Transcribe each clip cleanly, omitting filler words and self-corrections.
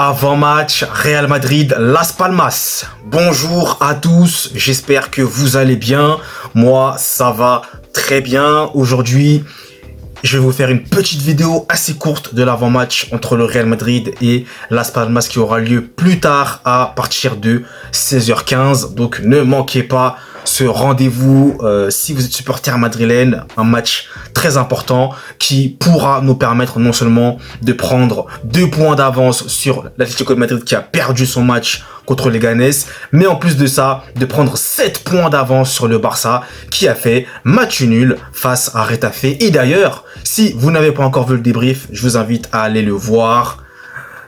Avant-match, Real Madrid, Las Palmas. Bonjour à tous, j'espère que vous allez bien. Moi, ça va très bien. Aujourd'hui, je vais vous faire une petite vidéo assez courte de l'avant-match entre le Real Madrid et Las Palmas qui aura lieu plus tard à partir de 16h15. Donc ne manquez pas ce rendez-vous si vous êtes supporter madrilène, un match très important qui pourra nous permettre non seulement de prendre 2 points d'avance sur l'Atlético de Madrid qui a perdu son match contre les Leganés, mais en plus de ça, de prendre 7 points d'avance sur le Barça qui a fait match nul face à Retafe. Et d'ailleurs, si vous n'avez pas encore vu le débrief, je vous invite à aller le voir.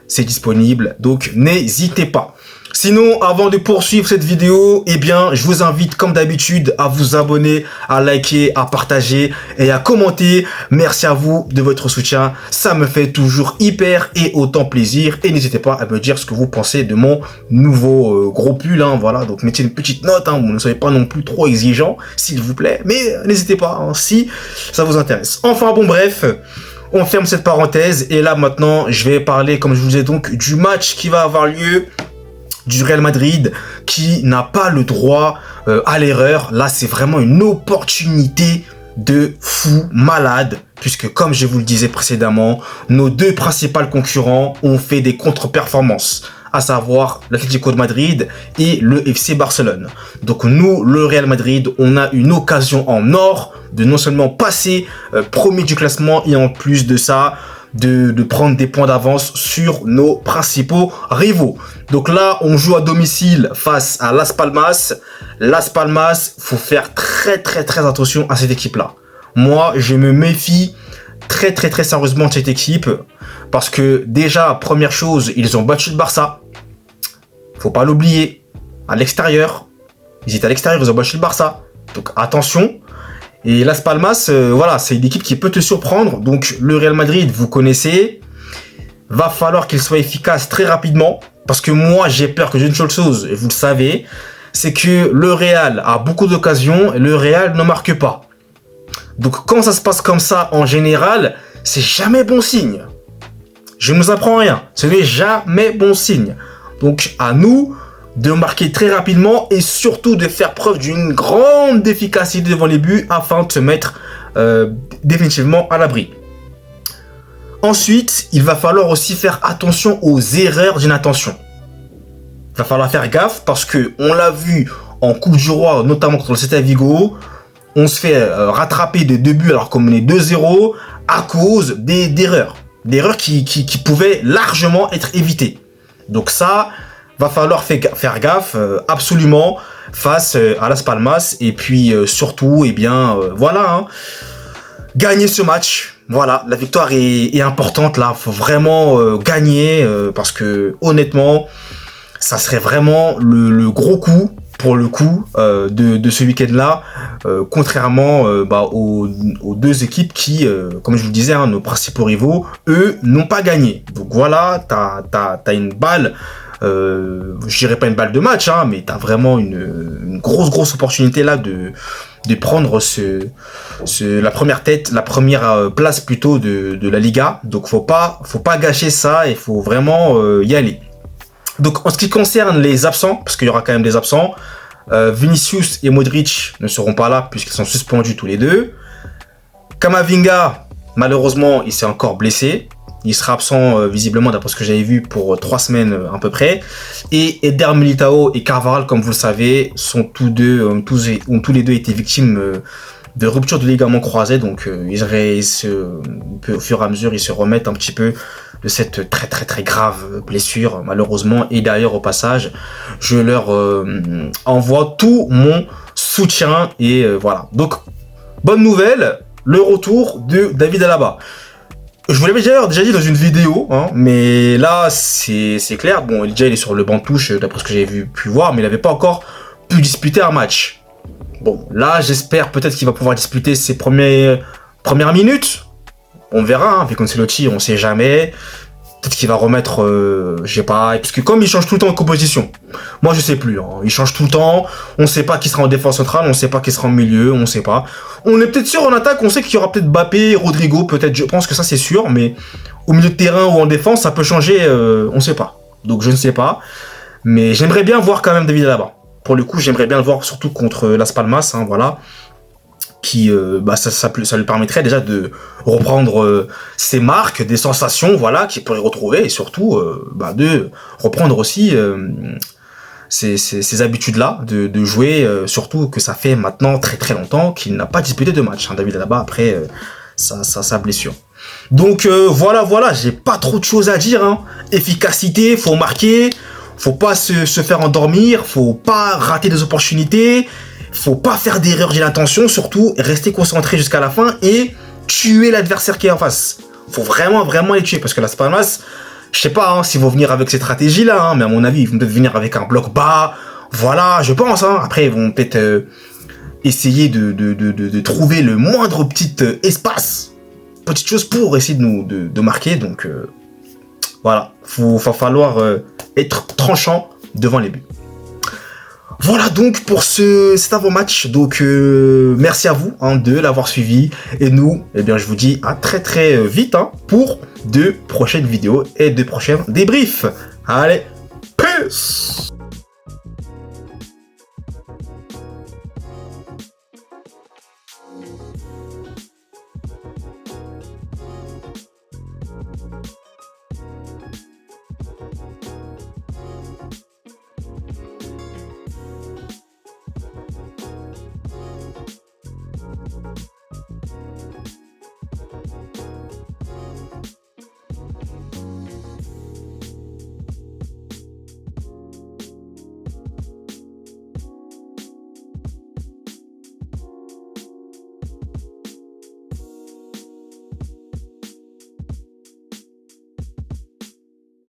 C'est disponible, donc n'hésitez pas. Sinon, avant de poursuivre cette vidéo, eh bien, je vous invite comme d'habitude à vous abonner, à liker, à partager et à commenter. Merci à vous de votre soutien. Ça me fait toujours hyper et autant plaisir. Et n'hésitez pas à me dire ce que vous pensez de mon nouveau gros pull. Voilà, donc mettez une petite note. Vous ne soyez pas non plus trop exigeant, s'il vous plaît. Mais n'hésitez pas si ça vous intéresse. Enfin bon, bref. On ferme cette parenthèse. Et là, maintenant, je vais parler, comme je vous ai donc, du match qui va avoir lieu du Real Madrid qui n'a pas le droit à l'erreur. Là, c'est vraiment une opportunité de fou malade puisque, comme je vous le disais précédemment, nos 2 principaux concurrents ont fait des contre-performances, à savoir l'Atlético de Madrid et le FC Barcelone. Donc nous, le Real Madrid, on a une occasion en or de non seulement passer premier du classement et en plus de ça, de prendre des points d'avance sur nos principaux rivaux. Donc là, on joue à domicile face à Las Palmas. Las Palmas, faut faire très attention à cette équipe-là. Moi, je me méfie très sérieusement de cette équipe parce que déjà, première chose, ils ont battu le Barça. Faut pas l'oublier. À l'extérieur, ils étaient à l'extérieur, ils ont battu le Barça. Donc attention. Et Las Palmas, voilà, c'est une équipe qui peut te surprendre. Donc le Real Madrid, vous connaissez. Va falloir qu'il soit efficace très rapidement. Parce que moi, j'ai peur que d'une seule chose, et vous le savez, c'est que le Real a beaucoup d'occasions et le Real ne marque pas. Donc quand ça se passe comme ça, en général, c'est jamais bon signe. Je ne vous apprends rien. Ce n'est jamais bon signe. Donc à nous de marquer très rapidement et surtout de faire preuve d'une grande efficacité devant les buts afin de se mettre définitivement à l'abri. Ensuite, il va falloir aussi faire attention aux erreurs d'inattention. Il va falloir faire gaffe parce que on l'a vu en Coupe du Roi, notamment contre le Celta Vigo, on se fait rattraper de 2 buts alors qu'on menait 2-0 à cause d'erreurs. D'erreurs qui pouvaient largement être évitées. Donc ça, va falloir faire gaffe absolument face à Las Palmas et puis surtout, eh bien, voilà, gagner ce match. Voilà, la victoire est importante là, faut vraiment gagner parce que honnêtement, ça serait vraiment le gros coup pour le coup de ce week-end-là, contrairement aux 2 équipes qui, comme je vous le disais, nos principaux rivaux, eux, n'ont pas gagné. Donc voilà, t'as une balle. Je dirais pas une balle de match, mais t'as vraiment une grosse opportunité là de prendre la première place plutôt de la Liga. Donc faut pas gâcher ça, il faut vraiment y aller. Donc en ce qui concerne les absents, parce qu'il y aura quand même des absents, Vinicius et Modric ne seront pas là puisqu'ils sont suspendus tous les 2. Camavinga, malheureusement, il s'est encore blessé. Il sera absent visiblement d'après ce que j'avais vu pour 3 semaines à peu près. Et Eder Militao et Carvajal, comme vous le savez, sont ont tous les deux été victimes de rupture de ligaments croisés. Donc au fur et à mesure, ils se remettent un petit peu de cette très grave blessure malheureusement. Et d'ailleurs au passage, je leur envoie tout mon soutien. Et voilà. Donc bonne nouvelle, le retour de David Alaba. Je vous l'avais déjà dit dans une vidéo, mais là c'est clair. Bon, il est sur le banc de touche d'après ce que j'ai pu voir, mais il n'avait pas encore pu disputer un match. Bon, là j'espère peut-être qu'il va pouvoir disputer ses premières minutes. On verra, avec Ancelotti, on sait jamais. Peut-être qu'il va remettre, je sais pas, parce que comme il change tout le temps de composition, moi je sais plus, il change tout le temps, on sait pas qui sera en défense centrale, on sait pas qui sera en milieu, on sait pas. On est peut-être sûr en attaque, on sait qu'il y aura peut-être Mbappé, Rodrigo, peut-être, je pense que ça c'est sûr, mais au milieu de terrain ou en défense, ça peut changer, on sait pas. Donc je ne sais pas. Mais j'aimerais bien voir quand même David Alaba. Pour le coup, j'aimerais bien le voir surtout contre Las Palmas, hein, voilà. Qui, ça lui permettrait déjà de reprendre ses marques, des sensations, voilà, qu'il pourrait retrouver. Et surtout, de reprendre aussi ces habitudes-là de jouer, surtout que ça fait maintenant très très longtemps qu'il n'a pas disputé de match, hein, David Alaba, après sa blessure. Donc voilà, j'ai pas trop de choses à dire, hein. Efficacité, faut marquer, faut pas se faire endormir, faut pas rater des opportunités, faut pas faire d'erreurs d'inattention, surtout rester concentré jusqu'à la fin et tuer l'adversaire qui est en face. Faut vraiment les tuer, parce que Las Palmas, je sais pas s'ils vont venir avec ces stratégies-là, hein, mais à mon avis, ils vont peut-être venir avec un bloc bas, voilà, je pense, hein. Après, ils vont peut-être essayer de trouver le moindre petit espace, petite chose pour essayer de marquer, donc voilà, va falloir être tranchant devant les buts. Voilà donc pour cet avant-match, donc merci à vous de l'avoir suivi, et nous, eh bien je vous dis à très très vite pour de prochaines vidéos et de prochains débriefs. Allez, peace!